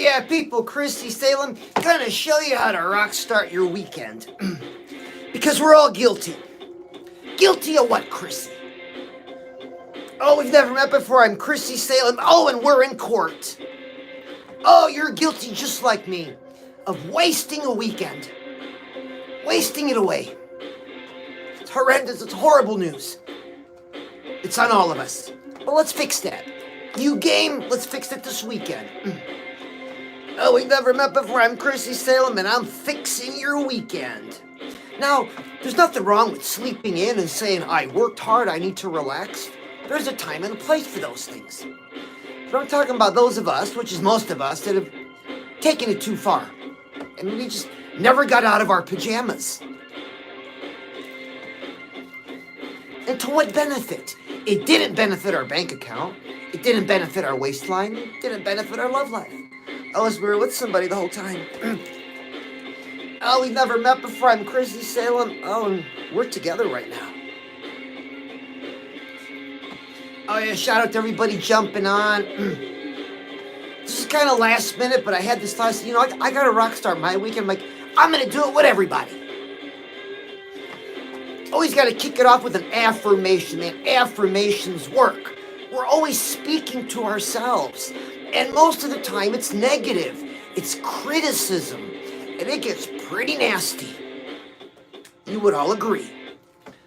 yeah, people, Chrissy Salem, gonna show you how to rock start your weekend. Because we're all guilty. Guilty of what, Chrissy? Oh, we've never met before. I'm Chrissy Salem. Oh, and we're in court. Oh, you're guilty just like me of wasting a weekend. Wasting it away. It's horrendous. It's horrible news. It's on all of us. Well, let's fix that. You game? Let's fix it this weekend. Oh, we've never met before. I'm Chrissy Salem, and I'm fixing your weekend. Now, there's nothing wrong with sleeping in and saying, I worked hard, I need to relax. There's a time and a place for those things. But I'm talking about those of us, which is most of us, that have taken it too far. And we just never got out of our pajamas. And to what benefit? It didn't benefit our bank account. It didn't benefit our waistline. It didn't benefit our love life. Unless we were with somebody the whole time. Oh, we've never met before. I'm Chrissy Salem. Oh, and we're together right now. Oh, yeah, shout out to everybody jumping on. This is kind of last minute, but I had this thought, I got to rock start my weekend. I'm like, I'm going to do it with everybody. Always got to kick it off with an affirmation, man. Affirmations work. We're always speaking to ourselves. And most of the time, it's negative. It's criticism. And it gets pretty nasty. You would all agree.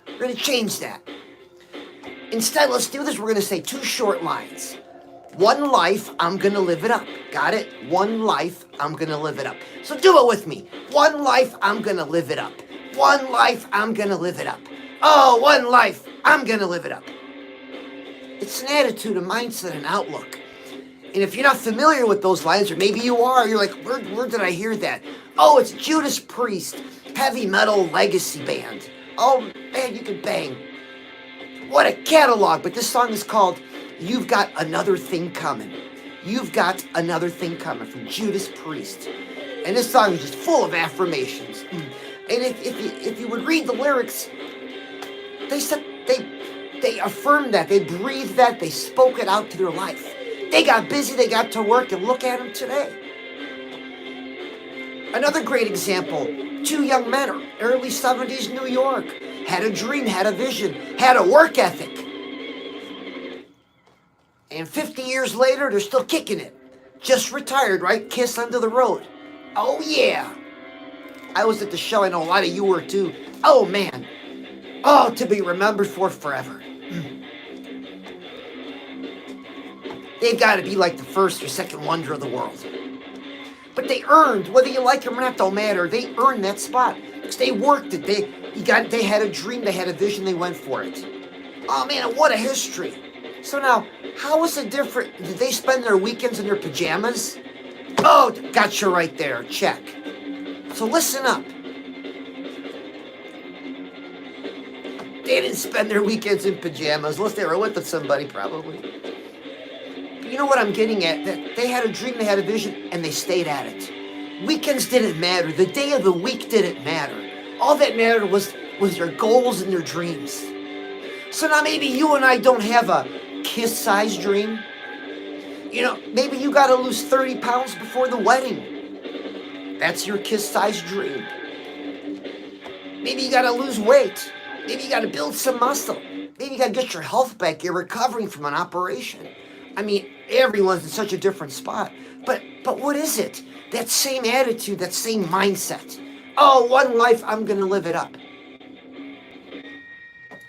We're going to change that. Instead, let's do this. We're going to say 2 short lines. One life, I'm going to live it up. Got it? One life, I'm going to live it up. So do it with me. One life, I'm going to live it up. One life, I'm going to live it up. Oh, one life, I'm going to live it up. It's an attitude, a mindset, an outlook. And if you're not familiar with those lines, or maybe you are, you're like, where did I hear that? Oh, it's Judas Priest, heavy metal legacy band. Oh, man, you can bang. What a catalog. But this song is called You've Got Another Thing Coming. You've Got Another Thing Coming from Judas Priest. And this song is just full of affirmations. And if you would read the lyrics, they affirmed that, they breathed that, they spoke it out to their life. They got busy, they got to work, and look at them today. Another great example, 2 young men, early 70s New York, had a dream, had a vision, had a work ethic. And 50 years later, they're still kicking it. Just retired, right? Kiss under the road. Oh, yeah. I was at the show, I know a lot of you were too. Oh, man. Oh, to be remembered for forever. They've got to be like the first or second wonder of the world. But they earned, whether you like them or not, don't matter. They earned that spot. Because they worked it. They had a dream, they had a vision, they went for it. Oh man, what a history. So now, how is it different? Did they spend their weekends in their pajamas? Oh, gotcha right there. Check. So listen up. They didn't spend their weekends in pajamas unless they were with somebody, probably. But you know what I'm getting at? That they had a dream, they had a vision, and they stayed at it. Weekends didn't matter. The day of the week didn't matter. All that mattered was their goals and their dreams. So now maybe you and I don't have a kiss-sized dream. Maybe you got to lose 30 pounds before the wedding. That's your kiss-sized dream. Maybe you got to lose weight. Maybe you got to build some muscle. Maybe you got to get your health back. You're recovering from an operation. I mean, everyone's in such a different spot. But what is it? That same attitude, that same mindset. Oh, one life, I'm going to live it up.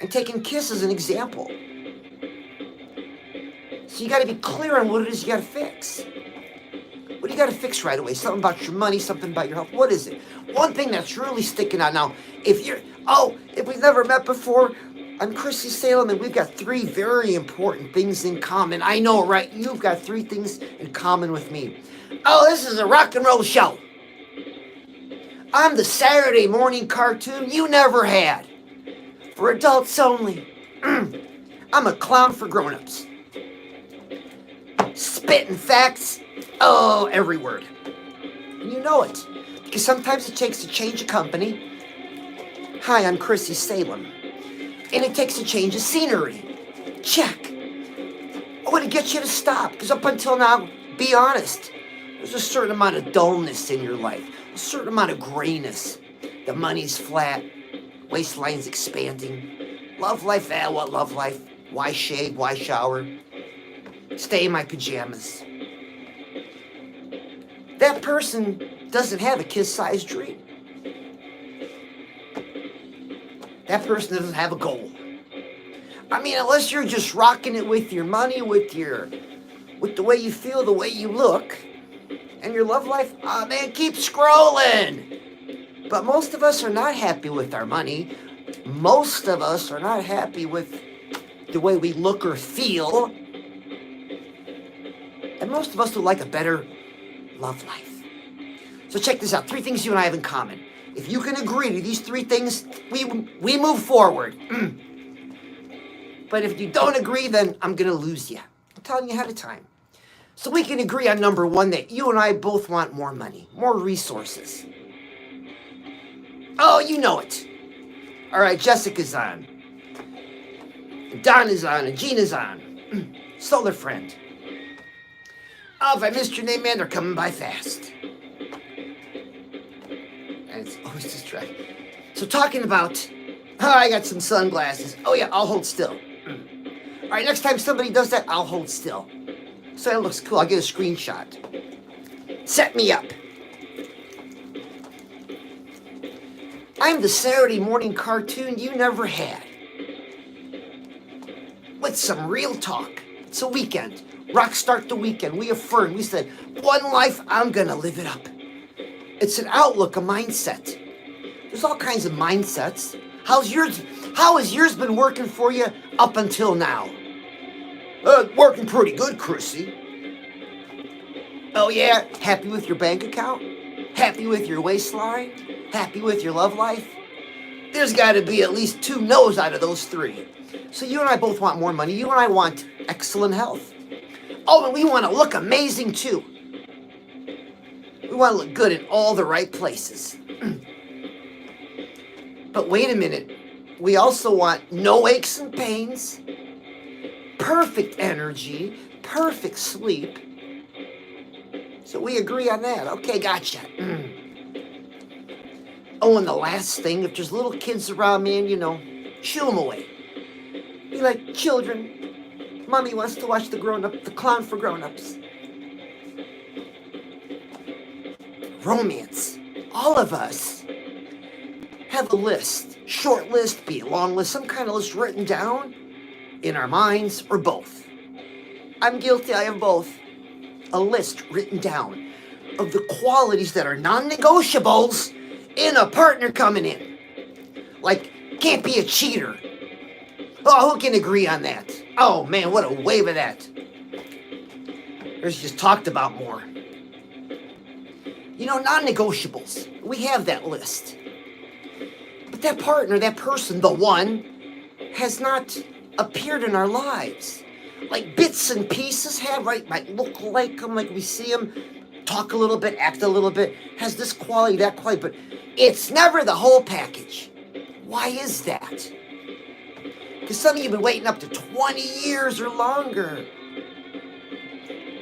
And taking Kiss as an example. So you got to be clear on what it is you got to fix. What do you got to fix right away? Something about your money, something about your health. What is it? One thing that's really sticking out now, if we've never met before, I'm Chrissy Salem, and we've got 3 very important things in common. I know, right? You've got 3 things in common with me. Oh, this is a rock and roll show. I'm the Saturday morning cartoon you never had. For adults only. I'm a clown for grown-ups. Spitting facts. Oh, every word. And you know it. Because sometimes it takes a change of company. Hi, I'm Chrissy Salem. And it takes a change of scenery. Check. I want to get you to stop. Because up until now, be honest. There's a certain amount of dullness in your life, a certain amount of grayness. The money's flat, waistline's expanding. Love life, what love life? Why shave? Why shower? Stay in my pajamas. That person doesn't have a kiss-sized dream. That person doesn't have a goal. I mean, unless you're just rocking it with your money, with the way you feel, the way you look, and your love life, man, keep scrolling. But most of us are not happy with our money. Most of us are not happy with the way we look or feel. And most of us would like a better love life. So check this out. 3 things you and I have in common. If you can agree to these 3 things, we move forward. But if you don't agree, then I'm going to lose you. I'm telling you ahead of time. So we can agree on number 1, that you and I both want more money, more resources. Oh, you know it. All right, Jessica's on. Don is on, and Gina's on. Solar friend. Oh, if I missed your name, man, they're coming by fast. And it's always distracting. So talking about, I got some sunglasses. Oh yeah, I'll hold still. All right, next time somebody does that, I'll hold still. So that looks cool. I'll get a screenshot. Set me up. I'm the Saturday morning cartoon you never had. With some real talk. It's a weekend. Rock start the weekend. We affirmed. We said, one life, I'm gonna live it up. It's an outlook, a mindset. There's all kinds of mindsets. How has yours been working for you up until now? Working pretty good, Chrissy. Oh yeah? Happy with your bank account? Happy with your waistline? Happy with your love life? There's got to be at least 2 no's out of those 3. So you and I both want more money. You and I want excellent health. Oh, and we want to look amazing too. We want to look good in all the right places. But wait a minute. We also want no aches and pains, perfect energy, perfect sleep. So we agree on that. Okay, gotcha. Oh, and the last thing, if there's little kids around, man, shoo them away. Be like, children, mommy wants to watch the clown for grown-ups. Romance. All of us have a list. Short list, be a long list, some kind of list written down in our minds, or both. I'm guilty, I have both. A list written down of the qualities that are non-negotiables in a partner coming in. Like, can't be a cheater. Oh, who can agree on that? Oh man, what a wave of that. There's just talked about more. Non-negotiables. We have that list. But that partner, that person, the one, has not appeared in our lives. Like bits and pieces have, right? Might look like them, like we see them, talk a little bit, act a little bit, has this quality, that quality, but it's never the whole package. Why is that? Because some of you have been waiting up to 20 years or longer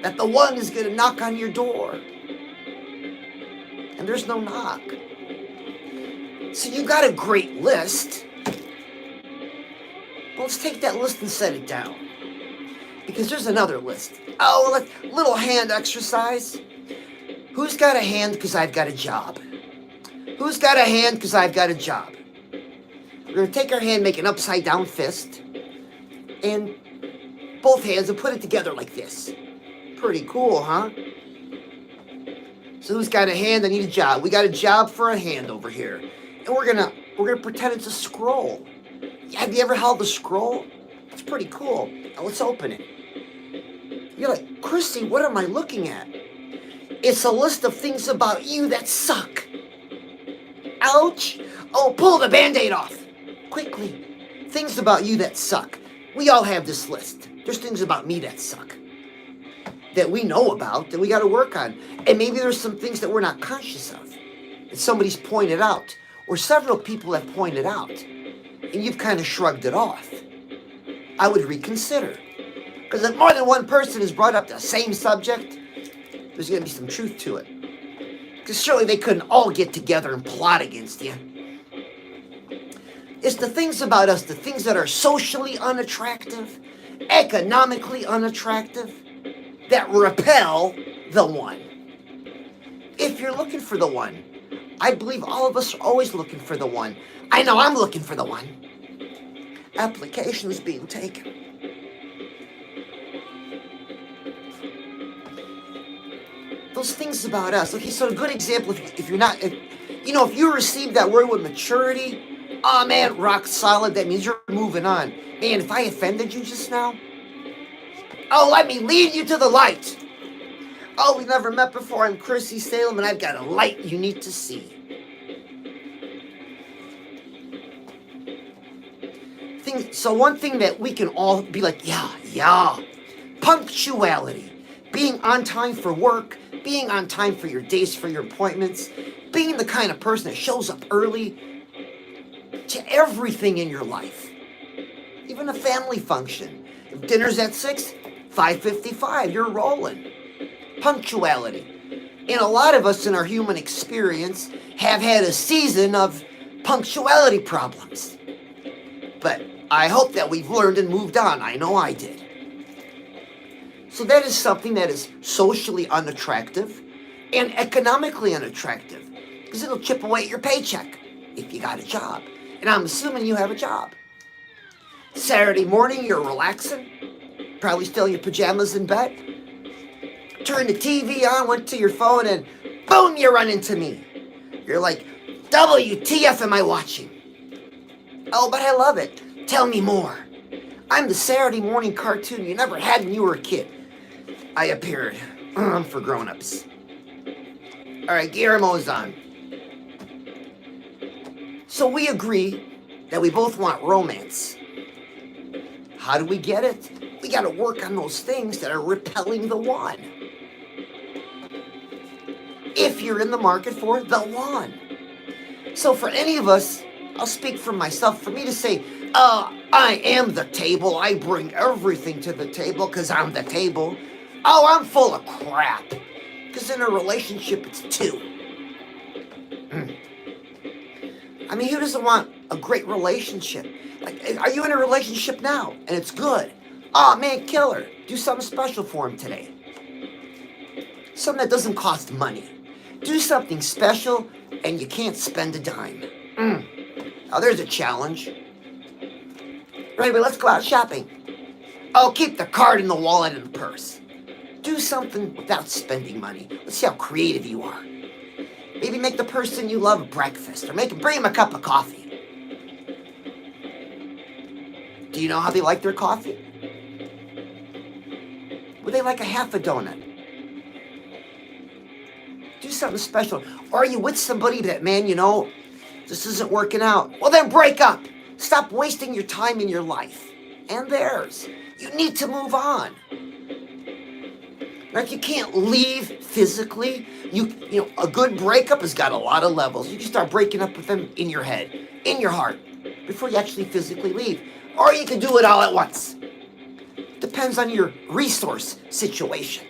that the one is going to knock on your door. And there's no knock. So you got a great list. Well, let's take that list and set it down. Because there's another list. Oh, little hand exercise. Who's got a hand because I've got a job? Who's got a hand because I've got a job? We're going to take our hand, make an upside down fist, and both hands and put it together like this. Pretty cool, huh? So who's got a hand? I need a job. We got a job for a hand over here. And we're gonna pretend it's a scroll. Have you ever held a scroll? It's pretty cool. Now let's open it. You're like, Chrissy, what am I looking at? It's a list of things about you that suck. Ouch. Oh, pull the Band-Aid off. Quickly. Things about you that suck. We all have this list. There's things about me that suck. That we know about, that we got to work on. And maybe there's some things that we're not conscious of. That somebody's pointed out. Or several people have pointed out. And you've kind of shrugged it off. I would reconsider. Because if more than one person has brought up the same subject, there's going to be some truth to it. Because surely they couldn't all get together and plot against you. It's the things about us, the things that are socially unattractive, economically unattractive, that repel the one. If you're looking for the one, I believe all of us are always looking for the one. I know I'm looking for the one. Applications being taken. Those things about us. Okay, so a good example, if you're not, if you receive that word with maturity, oh man, rock solid, that means you're moving on. Man, if I offended you just now, oh, let me lead you to the light. Oh, we never met before. I'm Chrissy Salem, and I've got a light you need to see. So one thing that we can all be like, yeah. Punctuality. Being on time for work. Being on time for your dates, for your appointments. Being the kind of person that shows up early to everything in your life. Even a family function. If dinner's at 6, 5:55, you're rolling. Punctuality. And a lot of us in our human experience have had a season of punctuality problems. But I hope that we've learned and moved on. I know I did. So that is something that is socially unattractive and economically unattractive because it'll chip away at your paycheck if you got a job. And I'm assuming you have a job. Saturday morning, you're relaxing, probably still in your pajamas in bed. Turn the TV on, went to your phone, and boom, you run into me. You're like, WTF am I watching? Oh, but I love it. Tell me more. I'm the Saturday morning cartoon you never had when you were a kid. I appeared. For grown-ups. All right, Guillermo's on. So we agree that we both want romance. How do we get it? We got to work on those things that are repelling the one. If you're in the market for the one. So for any of us, I'll speak for myself. For me to say, I am the table. I bring everything to the table because I'm the table. Oh, I'm full of crap. Because in a relationship, it's two. I mean, who doesn't want a great relationship? Like, are you in a relationship now? And it's good. Oh, man, killer. Do something special for him today. Something that doesn't cost money. Do something special, and you can't spend a dime. Now, there's a challenge. Right, but let's go out shopping. Oh, keep the card in the wallet and the purse. Do something without spending money. Let's see how creative you are. Maybe make the person you love breakfast, or bring him a cup of coffee. Do you know how they like their coffee? Would they like a half a donut? Do something special. Or are you with somebody that, man, this isn't working out? Well, then break up. Stop wasting your time in your life and theirs. You need to move on. Now, if you can't leave physically, a good breakup has got a lot of levels. You can start breaking up with them in your head, in your heart, before you actually physically leave. Or you can do it all at once. Depends on your resource situation.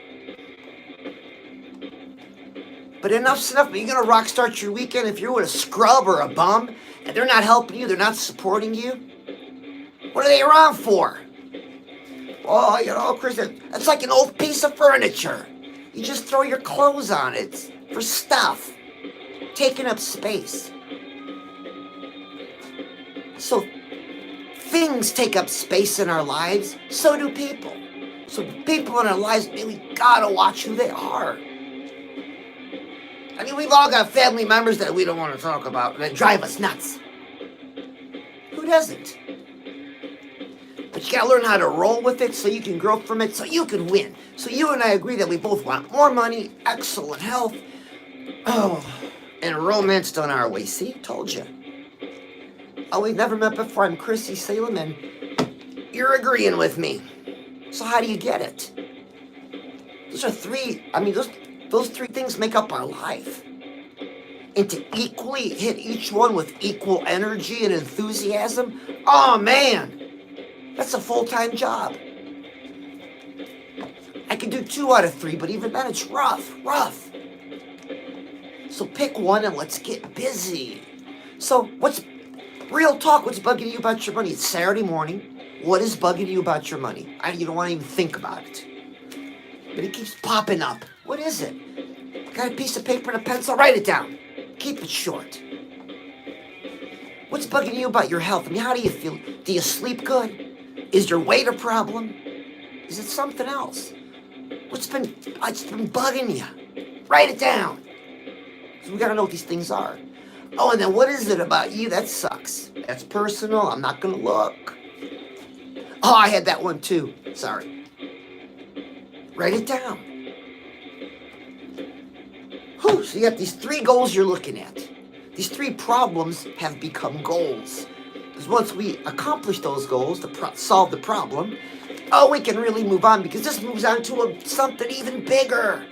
But enough's enough. But you're going to rock start your weekend if you're with a scrub or a bum and they're not helping you, they're not supporting you. What are they around for? Oh, Chris, that's like an old piece of furniture. You just throw your clothes on it. It's for stuff. Taking up space. So things take up space in our lives. So do people. So people in our lives, man, we gotta watch who they are. I mean, we've all got family members that we don't want to talk about that drive us nuts. Who doesn't? But you gotta learn how to roll with it so you can grow from it, so you can win. So you and I agree that we both want more money, excellent health, and romance done our way. See, told you. Oh, we've never met before. I'm Chrissy Salem, and you're agreeing with me. So how do you get it? Those are three, those three things make up our life. And to equally hit each one with equal energy and enthusiasm, oh man, that's a full-time job. I can do 2 out of 3, but even then it's rough. So pick one and let's get busy. So real talk, what's bugging you about your money? It's Saturday morning. What is bugging you about your money? You don't want to even think about it. But it keeps popping up. What is it? Got a piece of paper and a pencil? Write it down. Keep it short. What's bugging you about your health? I mean, how do you feel? Do you sleep good? Is your weight a problem? Is it something else? What's been bugging you? Write it down. Because we got to know what these things are. Oh, and then what is it about you that sucks? That's personal. I'm not going to look. Oh, I had that one too. Sorry. Write it down. Whew, so you got these 3 goals you're looking at. These 3 problems have become goals. Because once we accomplish those goals to solve the problem, we can really move on, because this moves on to something even bigger.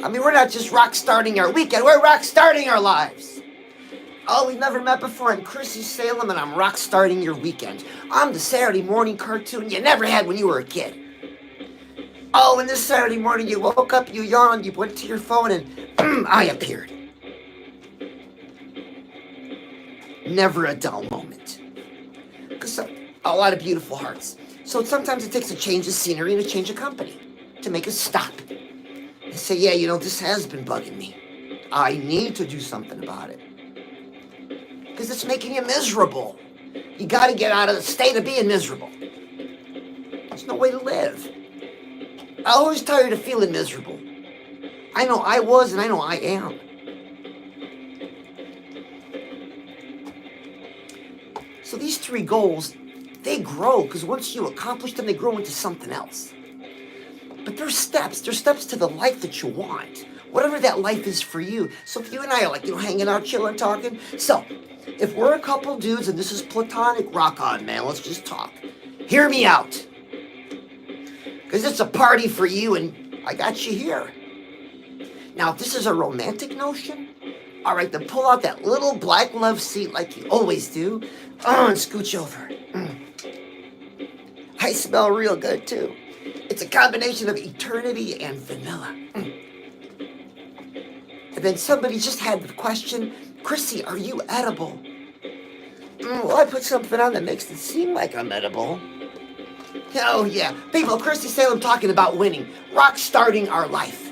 I mean, we're not just rock starting our weekend, we're rock starting our lives. Oh, we've never met before. I'm Chrissy Salem, and I'm rock starting your weekend. I'm the Saturday morning cartoon you never had when you were a kid. Oh, and this Saturday morning you woke up, you yawned, you went to your phone, and I appeared. Never a dull moment. Because a lot of beautiful hearts. So sometimes it takes a change of scenery and a change of company to make us stop and say, yeah, this has been bugging me. I need to do something about it. Because it's making you miserable. You got to get out of the state of being miserable. There's no way to live. I'm always tired of feeling miserable. I know I was, and I know I am. So these 3 goals, they grow, because once you accomplish them, they grow into something else. But they're steps. They're steps to the life that you want. Whatever that life is for you. So if you and I are hanging out, chilling, talking. So if we're a couple dudes and this is platonic, rock on, man. Let's just talk. Hear me out. Because it's a party for you, and I got you here. Now, if this is a romantic notion, all right, then pull out that little black love seat like you always do. And scooch over. I smell real good, too. It's a combination of eternity and vanilla. And then somebody just had the question, Chrissy, are you edible? Well, I put something on that makes it seem like I'm edible. Oh, yeah. People, Chrissy Salem talking about winning. Rock starting our life.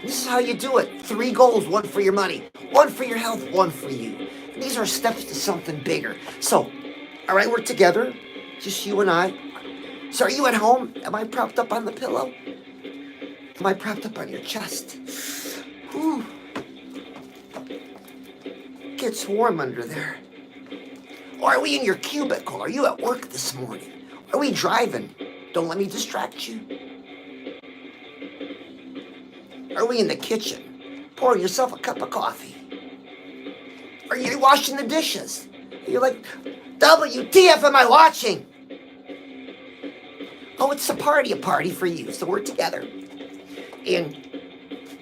This is how you do it. 3 goals, 1 for your money, 1 for your health, 1 for you. And these are steps to something bigger. So, all right, we're together. Just you and I. So are you at home? Am I propped up on the pillow? Am I propped up on your chest? Whew. Gets warm under there. Or are we in your cubicle? Are you at work this morning? Are we driving? Don't let me distract you. Are we in the kitchen, pouring yourself a cup of coffee? Are you washing the dishes? You're like, WTF am I watching? Oh, it's a party for you, so we're together. And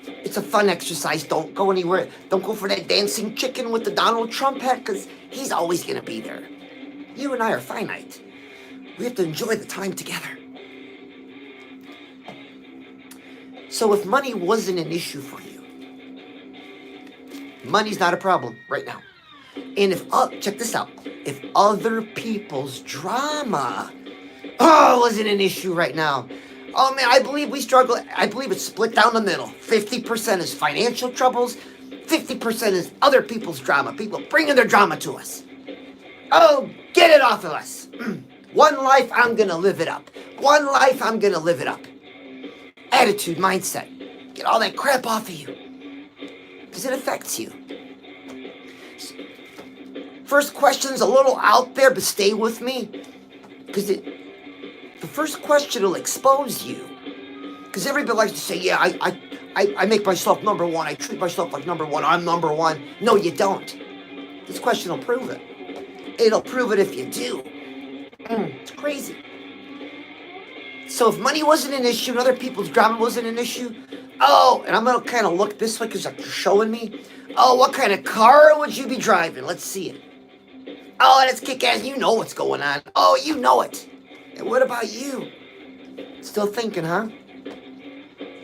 it's a fun exercise. Don't go anywhere. Don't go for that dancing chicken with the Donald Trump hat, because he's always going to be there. You and I are finite. We have to enjoy the time together. So if money wasn't an issue for you, money's not a problem right now. And check this out, if other people's drama wasn't an issue right now, oh man, I believe we struggle. I believe it's split down the middle. 50% is financial troubles, 50% is other people's drama, people bringing their drama to us. Oh, get it off of us. One life, I'm gonna live it up. One life, I'm gonna live it up. Attitude, mindset. Get all that crap off of you, because it affects you. First question's a little out there, but stay with me, because the first question will expose you. Because everybody likes to say, yeah, I make myself number one. I treat myself like number one. I'm number one. No, you don't. This question will prove it. It'll prove it if you do. It's crazy. So if money wasn't an issue and other people's drama wasn't an issue, and I'm going to kind of look this way because you're showing me. Oh, what kind of car would you be driving? Let's see it. Oh, that's kick-ass. You know what's going on. Oh, you know it. And what about you? Still thinking, huh?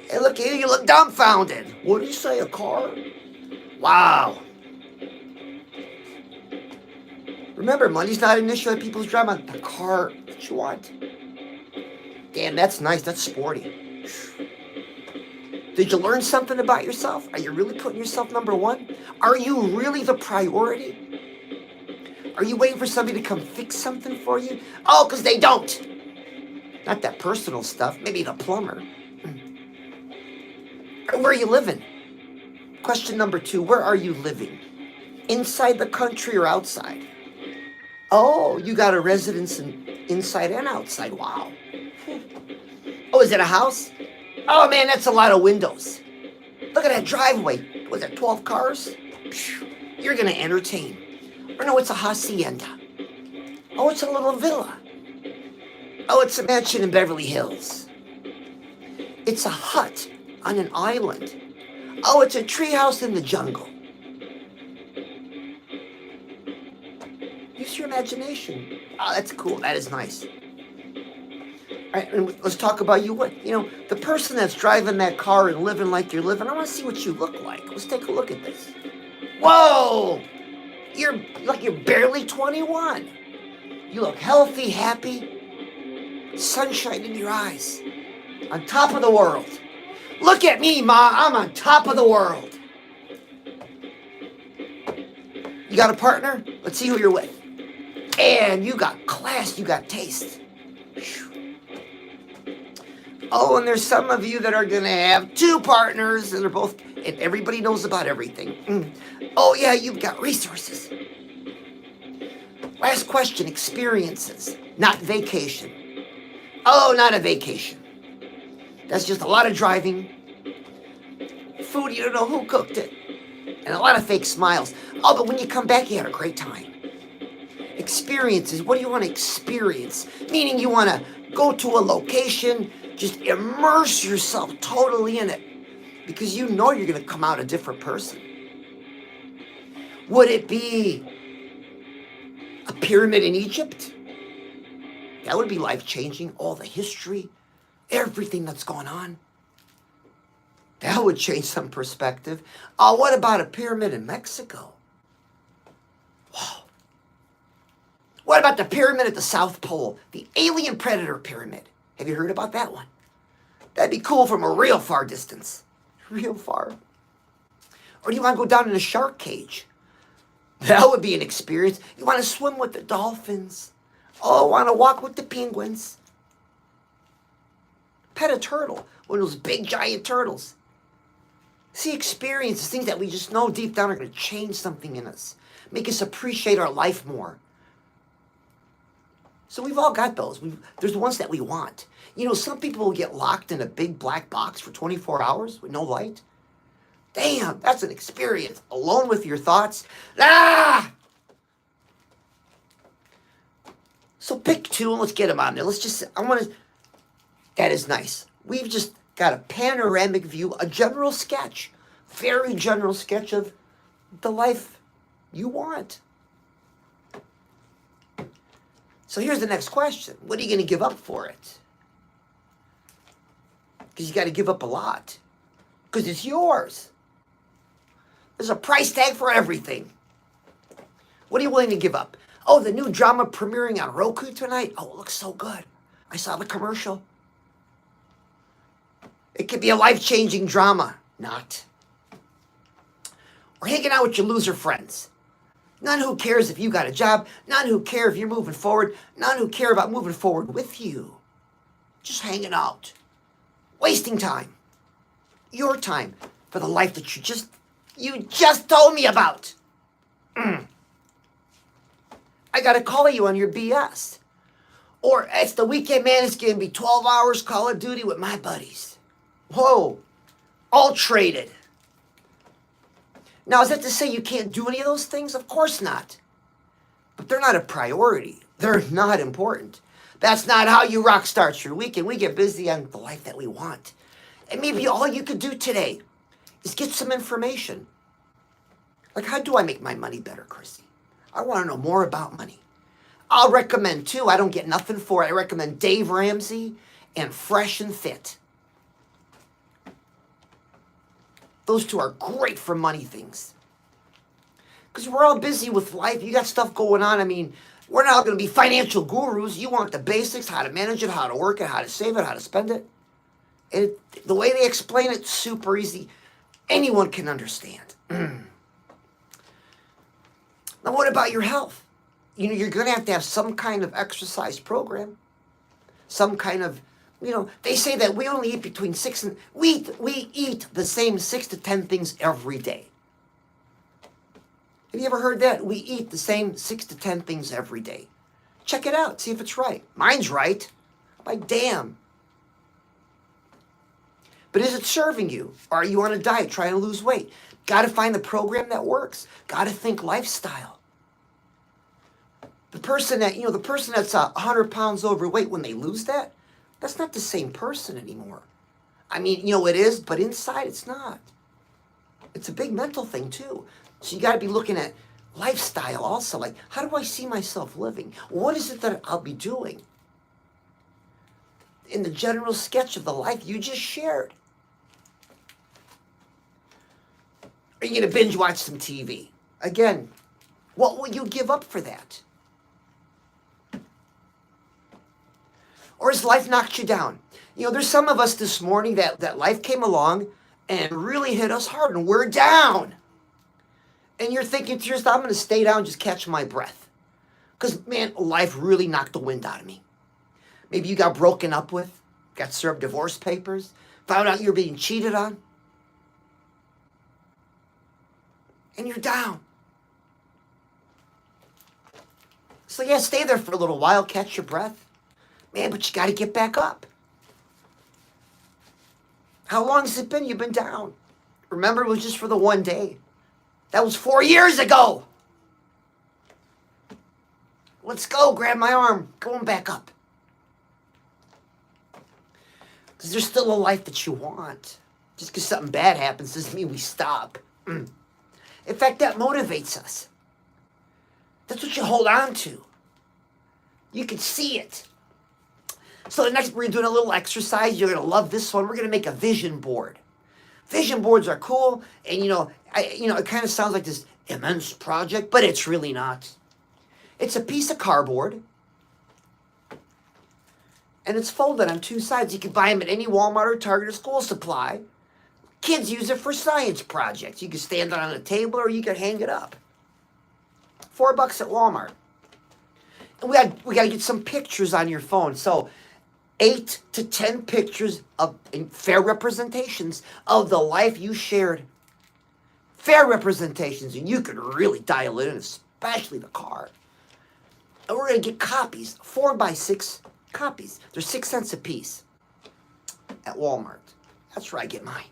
Hey, look, you look dumbfounded. What did you say, a car? Wow. Remember, money's not an issue that people's driving on the car that you want. Damn, that's nice. That's sporty. Did you learn something about yourself? Are you really putting yourself number one? Are you really the priority? Are you waiting for somebody to come fix something for you? Oh, because they don't. Not that personal stuff. Maybe the plumber. Where are you living? Question number 2, where are you living? Inside the country or outside? Oh, you got a residence inside and outside. Wow. Oh, is it a house? Oh, man, that's a lot of windows. Look at that driveway. Was that 12 cars? You're going to entertain. Or no, it's a hacienda. Oh, it's a little villa. Oh, it's a mansion in Beverly Hills. It's a hut on an island. Oh, it's a treehouse in the jungle. Use your imagination. Oh, that's cool. That is nice. All right, and let's talk about you. The person that's driving that car and living like you're living, I want to see what you look like. Let's take a look at this. Whoa! You're barely 21. You look healthy, happy, sunshine in your eyes. On top of the world. Look at me, Ma. I'm on top of the world. You got a partner? Let's see who you're with. And you got class, you got taste. Oh, and there's some of you that are going to have 2 partners, and and everybody knows about everything. Oh, yeah, you've got resources. Last question, experiences, not vacation. Oh, not a vacation. That's just a lot of driving, food you don't know who cooked it, and a lot of fake smiles. Oh, but when you come back, you had a great time. Experiences, what do you want to experience? Meaning you want to go to a location, just immerse yourself totally in it, because you know you're going to come out a different person. Would it be a pyramid in Egypt? That would be life-changing. All the history, everything that's going on. That would change some perspective. What about a pyramid in Mexico? Wow. What about the pyramid at the South Pole? The alien predator pyramid. Have you heard about that one? That'd be cool from a real far distance. Real far. Or do you want to go down in a shark cage? That would be an experience. You want to swim with the dolphins? Oh, want to walk with the penguins? Pet a turtle. One of those big giant turtles. See, experiences, things that we just know deep down are going to change something in us. Make us appreciate our life more. So we've all got those. There's the ones that we want. Some people will get locked in a big black box for 24 hours with no light. Damn, that's an experience. Alone with your thoughts. So pick 2 and let's get them on there. That is nice. We've just got a panoramic view, a general sketch, very general sketch of the life you want. So here's the next question. What are you going to give up for it? Because you got to give up a lot. Because it's yours. There's a price tag for everything. What are you willing to give up? Oh, the new drama premiering on Roku tonight? Oh, it looks so good. I saw the commercial. It could be a life-changing drama. Not. Or hanging out with your loser friends. None who cares if you got a job. None who care if you're moving forward. None who care about moving forward with you. Just hanging out. Wasting time. Your time for the life that you just told me about. I gotta call you on your BS. Or it's the weekend, man, it's gonna be 12 hours Call of Duty with my buddies. Whoa. All traded. Now, is that to say you can't do any of those things? Of course not. But they're not a priority. They're not important. That's not how you rock start your weekend. We get busy on the life that we want. And maybe all you could do today is get some information. Like, how do I make my money better, Chrissy? I want to know more about money. I'll recommend, too. I don't get nothing for it. I recommend Dave Ramsey and fresh and fit. Those two are great for money things. Because we're all busy with life. You got stuff going on. I mean, we're not going to be financial gurus. You want the basics, how to manage it, how to work it, how to save it, how to spend it. The way they explain it, super easy. Anyone can understand. Now, what about your health? You know, you're going to have some kind of exercise program. Some kind of, you know, they say that we only eat between 6 and, we eat the same 6 to 10 things every day. Have you ever heard that? We eat the same 6 to 10 things every day. Check it out. See if it's right. Mine's right. Like, damn. But is it serving you? Or are you on a diet trying to lose weight? Got to find the program that works. Got to think lifestyle. The person that's 100 pounds overweight, when they lose that, that's not the same person anymore. I mean, you know, it is, but inside it's not. It's a big mental thing too. So you got to be looking at lifestyle also. Like, how do I see myself living? What is it that I'll be doing? In the general sketch of the life you just shared. Are you going to binge watch some TV? Again, what will you give up for that? Or has life knocked you down? You know, there's some of us this morning that life came along and really hit us hard and we're down. And you're thinking to yourself, I'm going to stay down and just catch my breath. Because, man, life really knocked the wind out of me. Maybe you got broken up with, got served divorce papers, found out you're being cheated on. And you're down. So, yeah, stay there for a little while, catch your breath. Man, but you got to get back up. How long has it been you've been down? Remember, it was just for the one day. That was 4 years ago. Let's go. Grab my arm. Going back up. Because there's still a life that you want. Just because something bad happens doesn't mean we stop. In fact, that motivates us. That's what you hold on to. You can see it. So the next, we're doing a little exercise. You're going to love this one. We're going to make a vision board. Vision boards are cool, and it kind of sounds like this immense project, but it's really not. It's a piece of cardboard, and it's folded on two sides. You can buy them at any Walmart or Target or School Supply. Kids use it for science projects. You can stand it on a table, or you can hang it up. $4 at Walmart. And we got to get some pictures on your phone. So 8 to 10 pictures of fair representations of the life you shared. Fair representations, and you can really dial it in, especially the card. And we're going to get copies, 4x6 copies. They're 6 cents a piece at Walmart. That's where I get mine.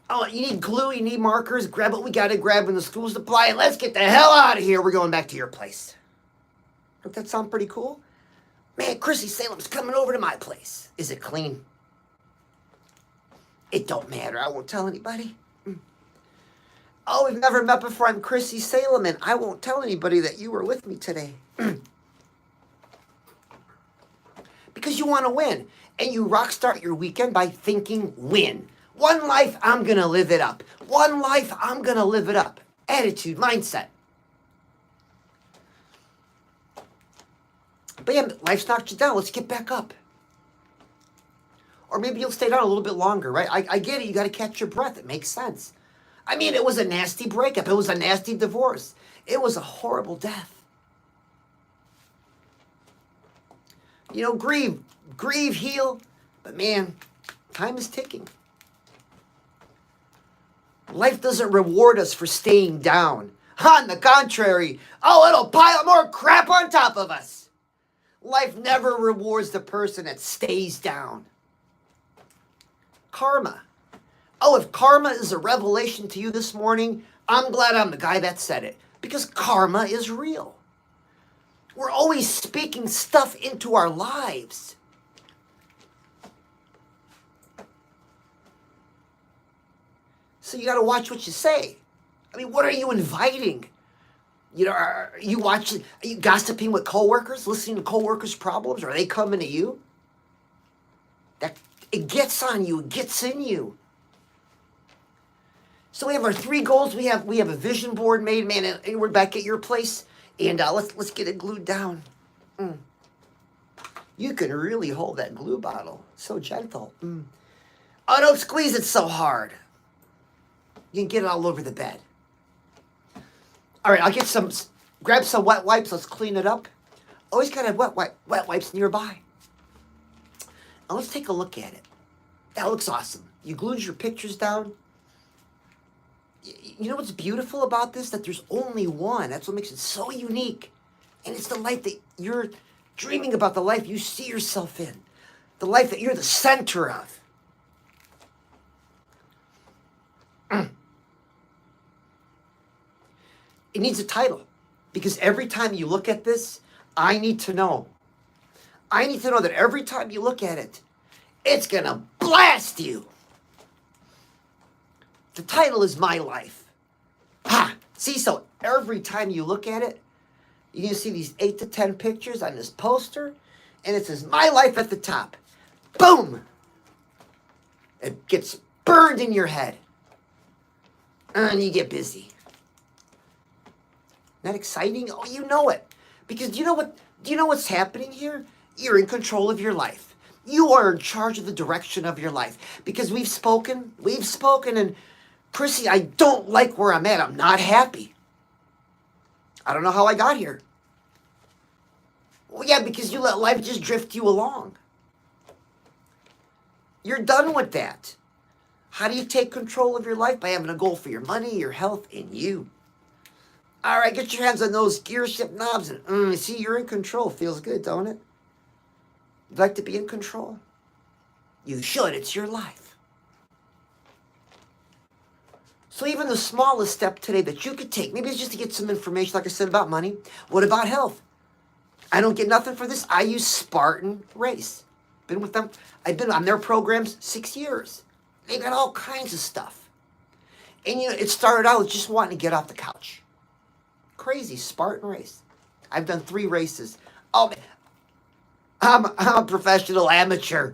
Oh, you need glue, you need markers. Grab what we got to grab in the school supply, and let's get the hell out of here. We're going back to your place. Don't that sound pretty cool? Man, Chrissy Salem's coming over to my place. Is it clean? It don't matter. I won't tell anybody. Oh, we've never met before. I'm Chrissy Salem, and I won't tell anybody that you were with me today. Because you want to win. And you rock start your weekend by thinking win. One life, I'm going to live it up. One life, I'm going to live it up. Attitude, mindset. But yeah, life's knocked you down. Let's get back up. Or maybe you'll stay down a little bit longer, right? I get it. You got to catch your breath. It makes sense. I mean, it was a nasty breakup. It was a nasty divorce. It was a horrible death. You know, grieve, heal. But man, time is ticking. Life doesn't reward us for staying down. On the contrary, it'll pile more crap on top of us. Life never rewards the person that stays down. Karma. Oh, if karma is a revelation to you this morning, I'm glad I'm the guy that said it. Because karma is real. We're always speaking stuff into our lives. So you got to watch what you say. I mean, what are you inviting? You know, are you watching, are you gossiping with coworkers, listening to coworkers' problems? Or are they coming to you? That it gets on you, it gets in you. So we have our 3 goals. We have a vision board made, man, and we're back at your place. And let's get it glued down. You can really hold that glue bottle. So gentle. Oh, don't squeeze it so hard. You can get it all over the bed. All right, I'll get grab some wet wipes. Let's clean it up. Always gotta have wet wipes nearby. Now let's take a look at it. That looks awesome. You glued your pictures down. You know what's beautiful about this? That there's only one. That's what makes it so unique. And it's the life that you're dreaming about, the life you see yourself in, the life that you're the center of. It needs a title, because every time you look at this, I need to know. I need to know that every time you look at it, it's going to blast you. The title is My Life. Ha! See, so every time you look at it, you can see these 8 to 10 pictures on this poster, and it says My Life at the top. Boom! It gets burned in your head. And you get busy. Isn't that exciting? Oh, you know it. Because do you know what's happening here? You're in control of your life. You are in charge of the direction of your life. Because we've spoken, and Chrissy, I don't like where I'm at. I'm not happy. I don't know how I got here. Well, yeah, because you let life just drift you along. You're done with that. How do you take control of your life? By having a goal for your money, your health, and you. All right, get your hands on those gear shift knobs and see, you're in control. Feels good, don't it? You'd like to be in control? You should. It's your life. So even the smallest step today that you could take, maybe it's just to get some information, like I said, about money. What about health? I don't get nothing for this. I use Spartan Race. Been with them. I've been on their programs 6 years. They got all kinds of stuff. And you know, it started out with just wanting to get off the couch. Crazy Spartan Race. I've done 3 races. Oh man, I'm a professional amateur.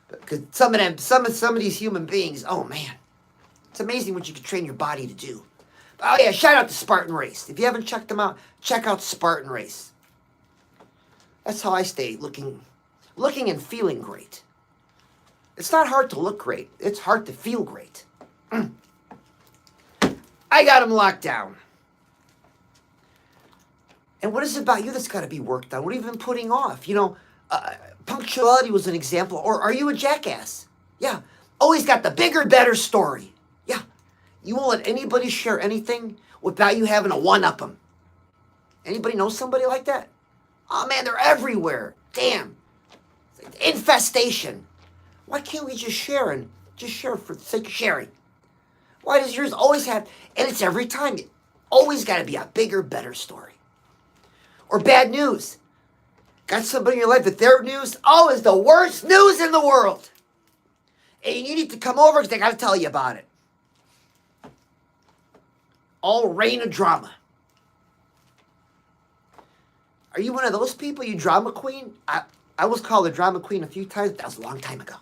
Because some of these human beings, oh man, it's amazing what you can train your body to do. Oh yeah, shout out to Spartan Race. If you haven't checked them out, check out Spartan Race. That's how I stay looking and feeling great. It's not hard to look great. It's hard to feel great. I got them locked down. And what is it about you that's got to be worked on? What have you been putting off? You know, punctuality was an example. Or are you a jackass? Yeah. Always got the bigger, better story. Yeah. You won't let anybody share anything without you having to one-up them. Anybody know somebody like that? Oh, man, they're everywhere. Damn. Infestation. Why can't we just share and just share for the sake of sharing? Why does yours always have, and it's every time, always got to be a bigger, better story. Or bad news. Got somebody in your life that their news, oh, is the worst news in the world. And you need to come over because they got to tell you about it. All reign of drama. Are you one of those people, you drama queen? I was called a drama queen a few times, but that was a long time ago.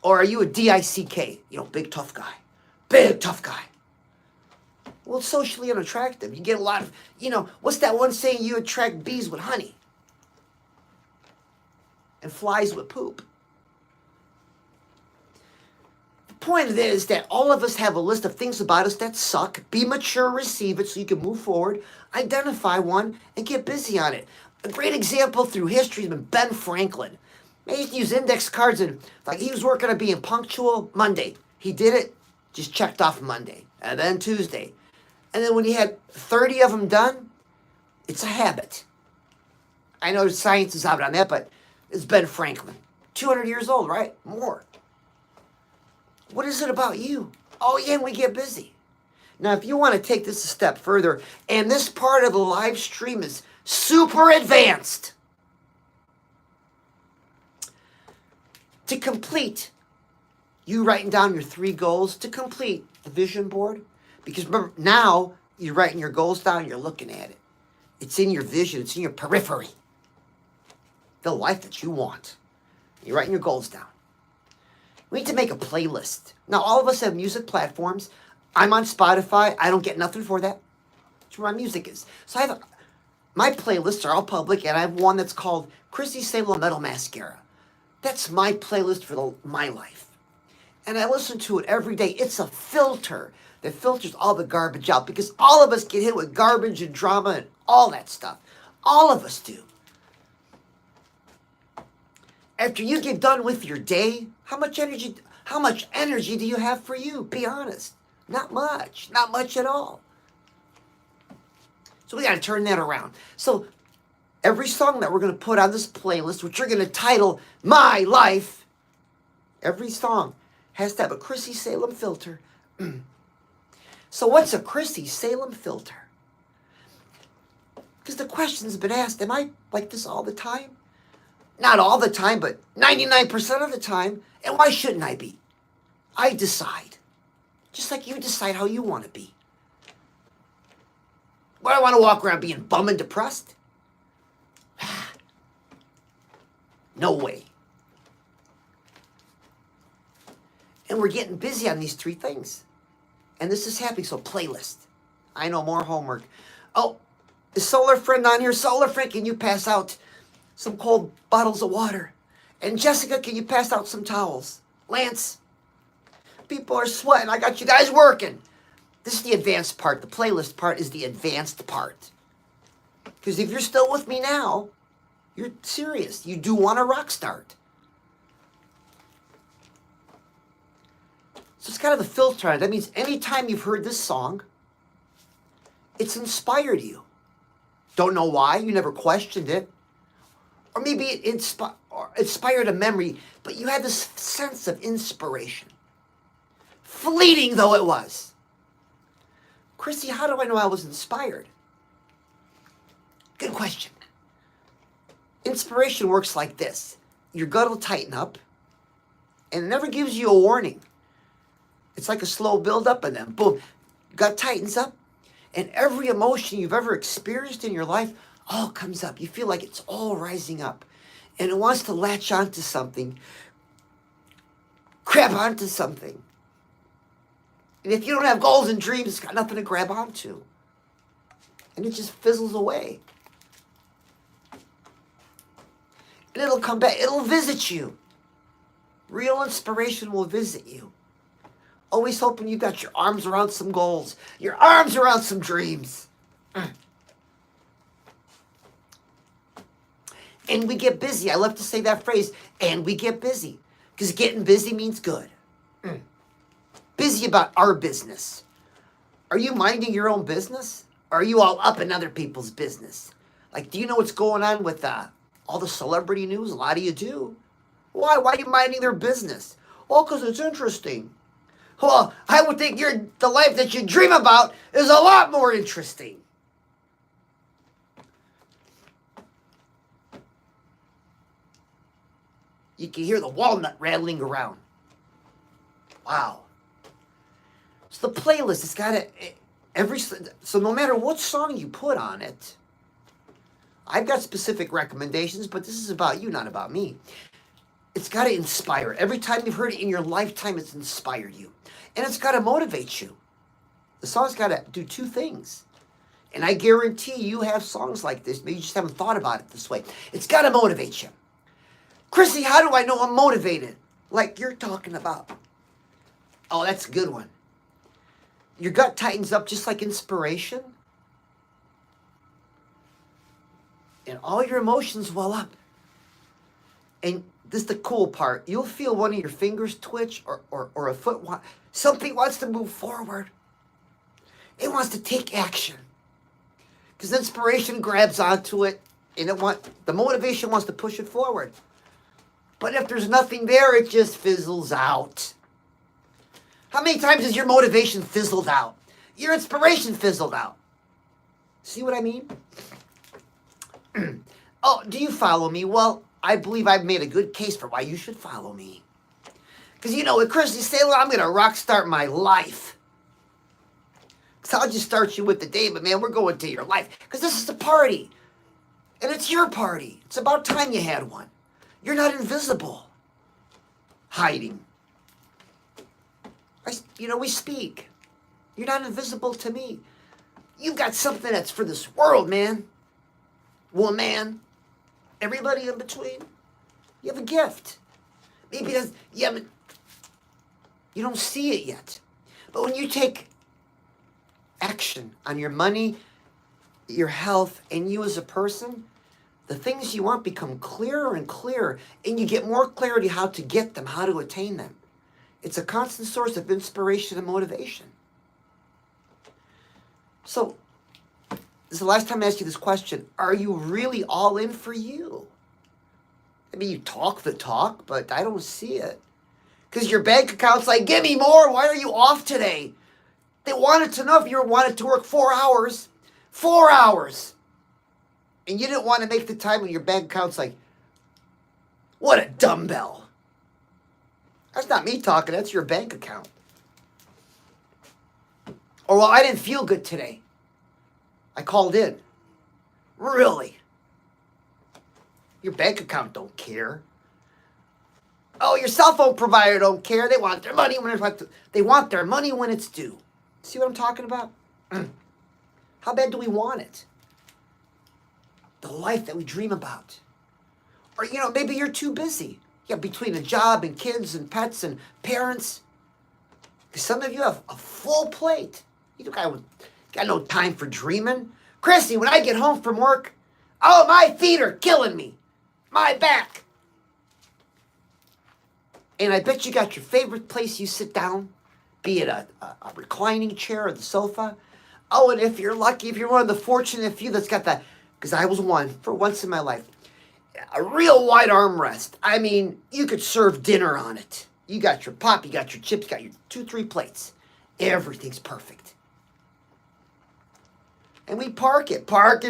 Or are you a DICK? You know, big tough guy. Big tough guy. Well, it's socially unattractive. You get a lot of, you know, what's that one saying? You attract bees with honey. And flies with poop. The point of it is that all of us have a list of things about us that suck. Be mature, receive it so you can move forward. Identify one and get busy on it. A great example through history has been Ben Franklin. He used to use index cards and like he was working on being punctual Monday. He did it, just checked off Monday. And then Tuesday. And then when he had 30 of them done, it's a habit. I know science is out on that, but it's Ben Franklin. 200 years old, right? More. What is it about you? Oh, yeah, we get busy. Now, if you want to take this a step further, and this part of the live stream is super advanced, to complete, you writing down your 3 goals, to complete the vision board, Because remember, now you're writing your goals down, you're looking at it. It's in your vision, it's in your periphery. The life that you want. You're writing your goals down. We need to make a playlist. Now, all of us have music platforms. I'm on Spotify. I don't get nothing for that. That's where my music is. So my playlists are all public, and I have one that's called Chrissy Salem Metal Mascara. That's my playlist for my life. And I listen to it every day. It's a filter that filters all the garbage out, because all of us get hit with garbage and drama and all that stuff. All of us do. After you get done with your day, how much energy do you have for you? Be honest. Not much. Not much at all. So we got to turn that around. So every song that we're going to put on this playlist, which you're going to title My Life, every song has to have a Chrissy Salem filter. So what's a Chrissy Salem filter? Because the question's been asked, am I like this all the time? Not all the time, but 99% of the time. And why shouldn't I be? I decide. Just like you decide how you want to be. What, I want to walk around being bum and depressed? No way. And we're getting busy on these three things. And this is happening, so playlist. I know, more homework. Oh, is Solar Friend on here? Solar Friend, can you pass out some cold bottles of water? And Jessica, can you pass out some towels? Lance, people are sweating. I got you guys working. This is the advanced part. The playlist part is the advanced part. Because if you're still with me now, you're serious. You do want a rock start. So it's kind of a filter on it. That means anytime you've heard this song, it's inspired you. Don't know why. You never questioned it. Or maybe it inspired a memory, but you had this sense of inspiration. Fleeting though it was. Chrissy, how do I know I was inspired? Good question. Inspiration works like this. Your gut will tighten up, and it never gives you a warning. It's like a slow build-up, and then boom, gut tightens up, and every emotion you've ever experienced in your life all comes up. You feel like it's all rising up, and it wants to latch onto something, grab onto something. And if you don't have goals and dreams, it's got nothing to grab onto. And it just fizzles away. And it'll come back. It'll visit you. Real inspiration will visit you. Always hoping you got your arms around some goals. Your arms around some dreams. And we get busy. I love to say that phrase, and we get busy. Because getting busy means good. Busy about our business. Are you minding your own business? Or are you all up in other people's business? Like, do you know what's going on with all the celebrity news? A lot of you do. Why? Why are you minding their business? Oh, because it's interesting. Well, I would think the life that you dream about is a lot more interesting. You can hear the walnut rattling around. Wow. So the playlist, it's got so no matter what song you put on it, I've got specific recommendations, but this is about you, not about me. It's got to inspire. Every time you've heard it in your lifetime, it's inspired you. And it's got to motivate you. The song's got to do two things. And I guarantee you have songs like this. Maybe you just haven't thought about it this way. It's got to motivate you. Chrissy, how do I know I'm motivated? Like you're talking about. Oh, that's a good one. Your gut tightens up just like inspiration. And all your emotions well up. And this is the cool part. You'll feel one of your fingers twitch or a foot. Something wants to move forward. It wants to take action. Because inspiration grabs onto it. And the motivation wants to push it forward. But if there's nothing there, it just fizzles out. How many times has your motivation fizzled out? Your inspiration fizzled out. See what I mean? Oh, do you follow me? Well, I believe I've made a good case for why you should follow me. Because, with Chrissy Salem, I'm going to rock start my life. So I'll just start you with the day, but man, we're going to your life. Because this is a party. And it's your party. It's about time you had one. You're not invisible. Hiding. We speak. You're not invisible to me. You've got something that's for this world, man. Woman. Everybody in between. You have a gift. Maybe you don't see it yet. But when you take action on your money, your health, and you as a person, the things you want become clearer and clearer, and you get more clarity how to get them, how to attain them. It's a constant source of inspiration and motivation. So, this is the last time I asked you this question. Are you really all in for you? I mean, you talk the talk, but I don't see it. Because your bank account's like, give me more. Why are you off today? They wanted to know if you wanted to work 4 hours. 4 hours. And you didn't want to make the time when your bank account's like, what a dumbbell. That's not me talking. That's your bank account. Or, well, I didn't feel good today. I called in. Really? Your bank account don't care. Oh, your cell phone provider don't care. They want their money when it's due. See what I'm talking about? How bad do we want it? The life that we dream about. Or, maybe you're too busy. Yeah, between a job and kids and pets and parents. Some of you have a full plate. You got no time for dreaming. Chrissy, when I get home from work, oh, my feet are killing me. My back. And I bet you got your favorite place you sit down, be it a reclining chair or the sofa. Oh, and if you're lucky, if you're one of the fortunate few that's got that, because I was one for once in my life, a real wide armrest. I mean, you could serve dinner on it. You got your pop, you got your chips, you got your 2-3 plates. Everything's perfect. And we park it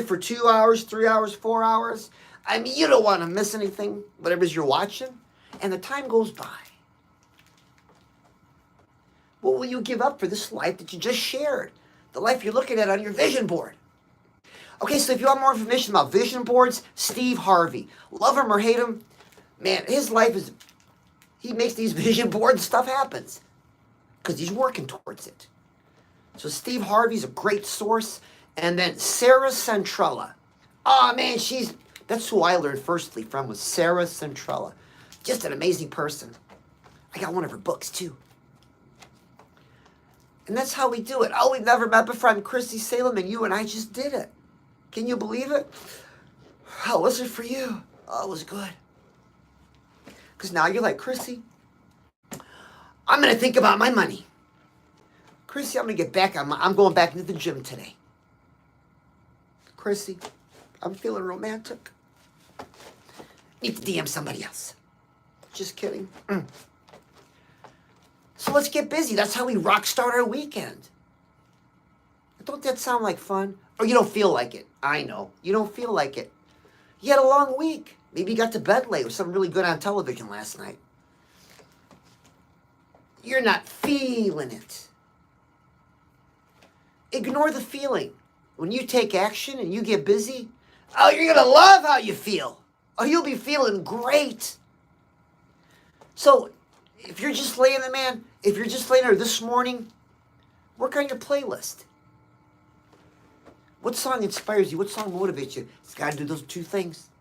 for 2 hours, 3 hours, 4 hours. I mean, you don't want to miss anything, whatever it is you're watching. And the time goes by. What will you give up for this life that you just shared? The life you're looking at on your vision board. Okay, so if you want more information about vision boards, Steve Harvey. Love him or hate him, man, his life is, he makes these vision boards, stuff happens. Because he's working towards it. So Steve Harvey's a great source. And then Sarah Centrella. Oh, man, that's who I learned firstly from, was Sarah Centrella. Just an amazing person. I got one of her books, too. And that's how we do it. Oh, we've never met before. I'm Chrissy Salem, and you and I just did it. Can you believe it? How was it for you? Oh, it was good. Because now you're like, Chrissy, I'm going to think about my money. Chrissy, I'm going to get back on I'm going back into the gym today. Chrissy, I'm feeling romantic. Need to DM somebody else. Just kidding. So let's get busy. That's how we rock start our weekend. Don't that sound like fun? Or you don't feel like it. I know. You don't feel like it. You had a long week. Maybe you got to bed late with something really good on television last night. You're not feeling it. Ignore the feeling. When you take action and you get busy, oh, you're going to love how you feel. Oh, you'll be feeling great. So, if you're just laying there this morning, work on your playlist. What song inspires you? What song motivates you? It's got to do those two things.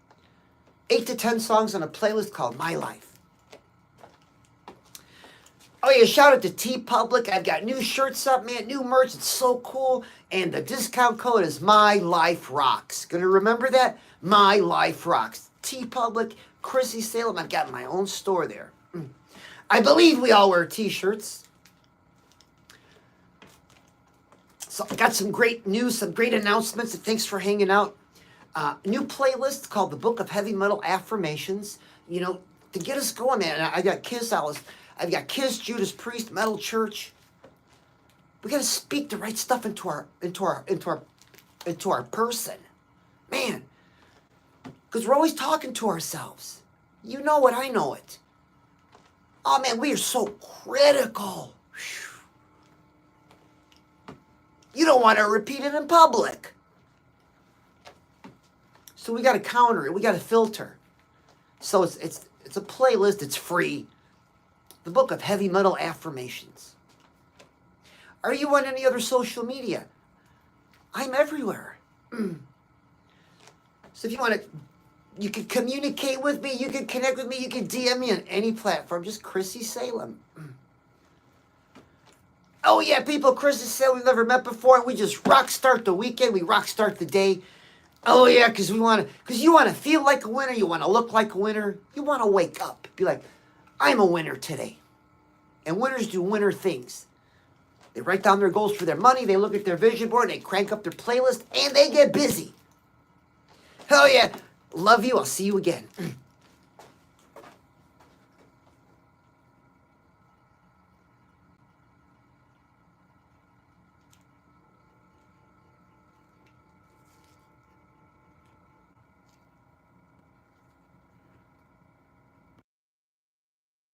8 to 10 songs on a playlist called My Life. Oh yeah, shout out to TeePublic. I've got new shirts up, man. New merch. It's so cool. And the discount code is My Life Rocks. Gonna remember that? My Life Rocks. TeePublic, Chrissy Salem. I've got my own store there. I believe we all wear t-shirts. So I got some great news, some great announcements, and thanks for hanging out. New playlist called The Book of Heavy Metal Affirmations. To get us going, man. I got Kiss, I've got Kiss, Judas Priest, Metal Church. We got to speak the right stuff into our person, man. Because we're always talking to ourselves. You know it, I know it. Oh man, we are so critical. You don't want to repeat it in public. So we got to counter it. We got to filter. So it's a playlist. It's free. The Book of Heavy Metal Affirmations. Are you on any other social media? I'm everywhere. So if you want to, you can communicate with me. You can connect with me. You can DM me on any platform. Just Chrissy Salem. Oh yeah, people, Chrissy Salem, we've never met before, and we just rock start the weekend. We rock start the day. Oh yeah, because you want to feel like a winner. You want to look like a winner. You want to wake up, be like, I'm a winner today. And winners do winner things. They write down their goals for their money. They look at their vision board. They crank up their playlist, and they get busy. Hell yeah. Love you. I'll see you again.